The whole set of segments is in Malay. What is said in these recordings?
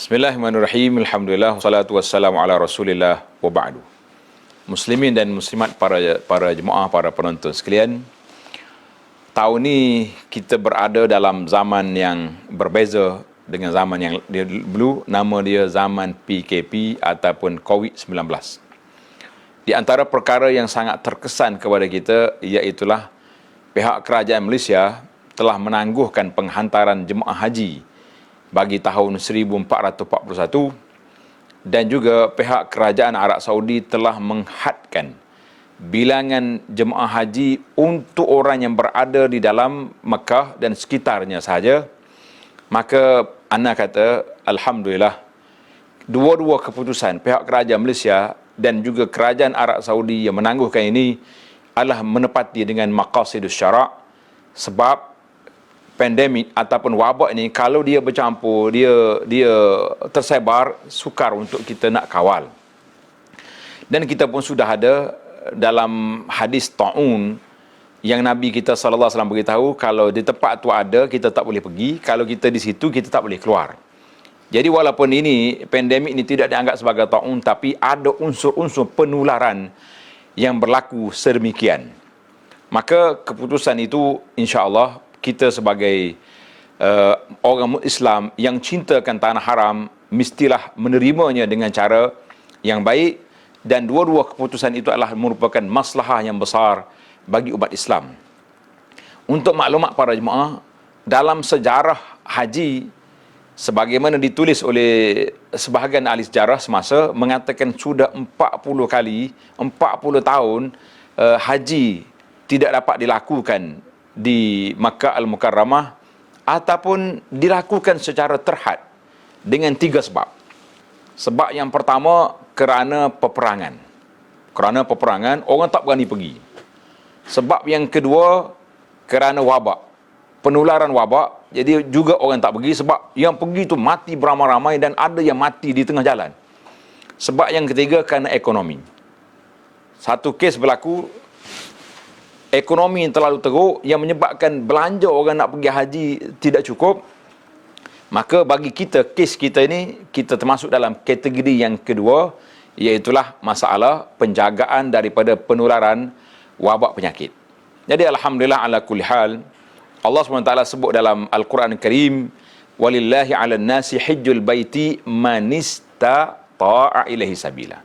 Bismillahirrahmanirrahim. Alhamdulillah wassalatu wassalamu ala Rasulillah wa ba'du. Muslimin dan muslimat, para jemaah, para penonton sekalian. Tahun ni kita berada dalam zaman yang berbeza dengan zaman yang dulu. Nama dia zaman PKP ataupun COVID-19. Di antara perkara yang sangat terkesan kepada kita iaitulah pihak kerajaan Malaysia telah menangguhkan penghantaran jemaah haji bagi tahun 1441, dan juga pihak kerajaan Arab Saudi telah menghadkan bilangan jemaah haji untuk orang yang berada di dalam Mekah dan sekitarnya sahaja. Maka ana kata alhamdulillah, dua-dua keputusan pihak kerajaan Malaysia dan juga kerajaan Arab Saudi yang menangguhkan ini adalah menepati dengan maqasidus syara'. Sebab pandemik ataupun wabak ini, kalau dia bercampur, dia tersebar, sukar untuk kita nak kawal. Dan kita pun sudah ada dalam hadis ta'un yang Nabi kita sallallahu alaihi wasallam beritahu, kalau di tempat tu ada, kita tak boleh pergi. Kalau kita di situ, kita tak boleh keluar. Jadi walaupun ini pandemik ini tidak dianggap sebagai ta'un, tapi ada unsur-unsur penularan yang berlaku sedemikian. Maka keputusan itu insya-Allah kita sebagai orang Islam yang cintakan tanah haram mestilah menerimanya dengan cara yang baik, dan dua-dua keputusan itu adalah merupakan maslahah yang besar bagi umat Islam. Untuk maklumat para jemaah, dalam sejarah haji, sebagaimana ditulis oleh sebahagian ahli sejarah semasa, mengatakan sudah 40 kali, 40 tahun haji tidak dapat dilakukan di Makkah Al-Mukarramah, ataupun dilakukan secara terhad dengan 3 sebab. Sebab yang pertama, kerana peperangan. Kerana peperangan, orang tak berani pergi. Sebab yang kedua, kerana wabak, penularan wabak. Jadi juga orang tak pergi, sebab yang pergi tu mati beramai-ramai dan ada yang mati di tengah jalan. Sebab yang ketiga, kerana ekonomi. Satu kes berlaku, ekonomi yang terlalu teruk yang menyebabkan belanja orang nak pergi haji tidak cukup. Maka bagi kita, kes kita ini, kita termasuk dalam kategori yang kedua, iaitulah masalah penjagaan daripada penularan wabak penyakit. Jadi alhamdulillah ala kulli hal, Allah SWT sebut dalam Al-Quran Al-Karim, walillahi ala nasi hijjul baiti man istata'a ilaihi sabila.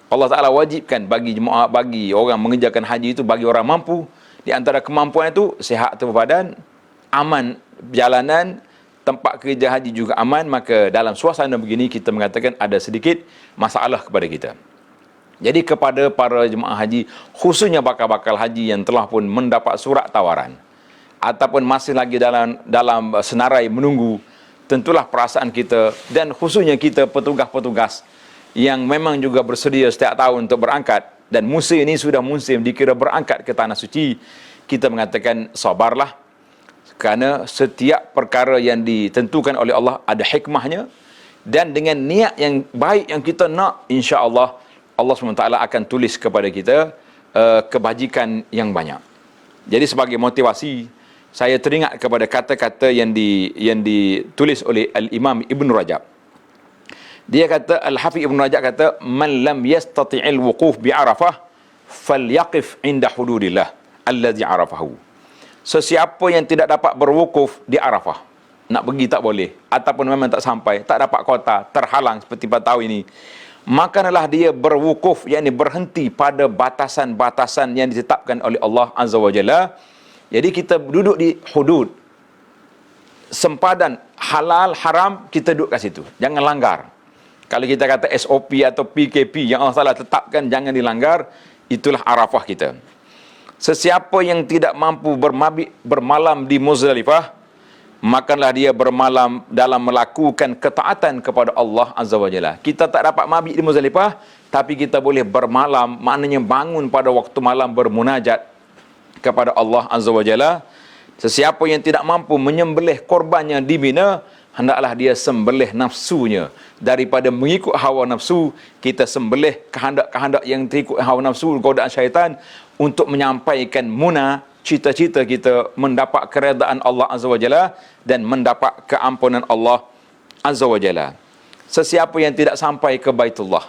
Allah Ta'ala wajibkan bagi jemaah, bagi orang mengerjakan haji itu, bagi orang mampu. Di antara kemampuan itu, sihat tubuh badan, aman perjalanan, tempat kerja haji juga aman. Maka dalam suasana begini, kita mengatakan ada sedikit masalah kepada kita. Jadi kepada para jemaah haji, khususnya bakal-bakal haji yang telah pun mendapat surat tawaran, ataupun masih lagi dalam senarai menunggu, tentulah perasaan kita, dan khususnya kita petugas-petugas yang memang juga bersedia setiap tahun untuk berangkat, dan musim ini sudah musim dikira berangkat ke Tanah Suci, kita mengatakan sabarlah, kerana setiap perkara yang ditentukan oleh Allah ada hikmahnya, dan dengan niat yang baik yang kita nak, insya-Allah Allah SWT akan tulis kepada kita kebajikan yang banyak. Jadi sebagai motivasi, saya teringat kepada kata-kata yang ditulis oleh Al-Imam Ibn Rajab. Dia kata, Al-Hafiz Ibn Rajab kata, man lam yastati'il wuquf bi Arafah falyaqif inda hududillah allazi arafahu. Sesiapa yang tidak dapat berwukuf di Arafah, nak pergi tak boleh, ataupun memang tak sampai, tak dapat kota, terhalang seperti pada tahun ini, makalah dia berwukuf, yakni berhenti pada batasan-batasan yang ditetapkan oleh Allah Azza wa Jalla. Jadi kita duduk di hudud, sempadan halal haram, kita duduk kat situ, jangan langgar. Kalau kita kata SOP atau PKP yang Allah Ta'ala tetapkan, jangan dilanggar. Itulah Arafah kita. Sesiapa yang tidak mampu bermalam di Muzdalifah, makalah dia bermalam dalam melakukan ketaatan kepada Allah Azza wa Jalla. Kita tak dapat mabit di Muzdalifah, tapi kita boleh bermalam, maknanya bangun pada waktu malam bermunajat kepada Allah Azza wa Jalla. Sesiapa yang tidak mampu menyembelih korbannya di Mina, hendaklah dia sembelih nafsunya. Daripada mengikut hawa nafsu, kita sembelih kehendak-kehendak yang terikut hawa nafsu, godaan syaitan, untuk menyampaikan munah, cita-cita kita mendapat keredaan Allah Azza wa Jalla dan mendapat keampunan Allah Azza wa Jalla. sesiapa yang tidak sampai ke Baitullah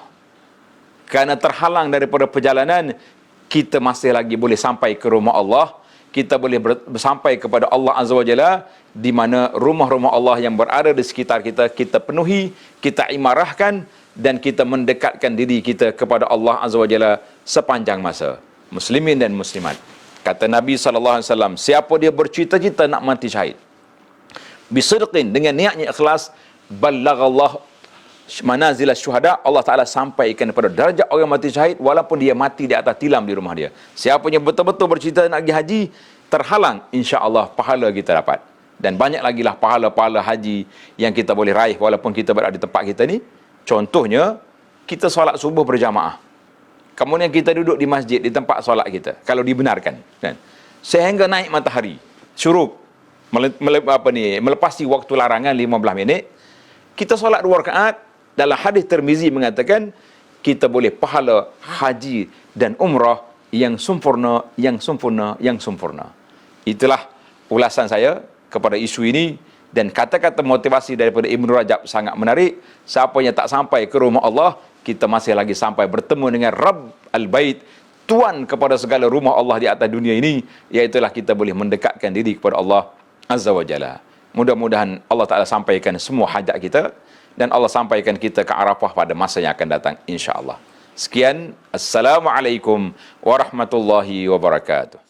kerana terhalang daripada perjalanan, kita masih lagi boleh sampai ke rumah Allah. Kita boleh sampai kepada Allah Azza wa Jalla, di mana rumah-rumah Allah yang berada di sekitar kita, kita penuhi, kita imarahkan, dan kita mendekatkan diri kita kepada Allah Azza wa Jalla sepanjang masa. Muslimin dan muslimat, kata Nabi SAW, siapa dia bercita-cita nak mati syahid, bisidqin, dengan niatnya ikhlas, ballaghallah manazil syuhada, Allah Ta'ala sampaikan kepada darjat orang mati syahid walaupun dia mati di atas tilam di rumah dia. Siapa yang betul-betul bercita nak pergi haji, terhalang, insya-Allah pahala kita dapat. Dan banyak lagi lah pahala-pahala haji yang kita boleh raih walaupun kita berada di tempat kita ni. Contohnya, kita solat subuh berjamaah, kemudian kita duduk di masjid, di tempat solat kita, kalau dibenarkan, kan, sehingga naik matahari syuruk, melepasi waktu larangan 15 minit, kita solat 2 rakaat. Dalam hadis Tirmizi mengatakan, kita boleh pahala haji dan umrah yang sempurna, yang sempurna, yang sempurna. Itulah ulasan saya kepada isu ini, dan kata-kata motivasi daripada Ibn Rajab sangat menarik. Siapa yang tak sampai ke rumah Allah, kita masih lagi sampai bertemu dengan Rabb Al-Bait, Tuan kepada segala rumah Allah di atas dunia ini, iaitulah kita boleh mendekatkan diri kepada Allah Azza wa Jalla. Mudah-mudahan Allah Ta'ala sampaikan semua hajat kita, dan Allah sampaikan kita ke Arafah pada masa yang akan datang, insya-Allah. Sekian, Assalamualaikum warahmatullahi wabarakatuh.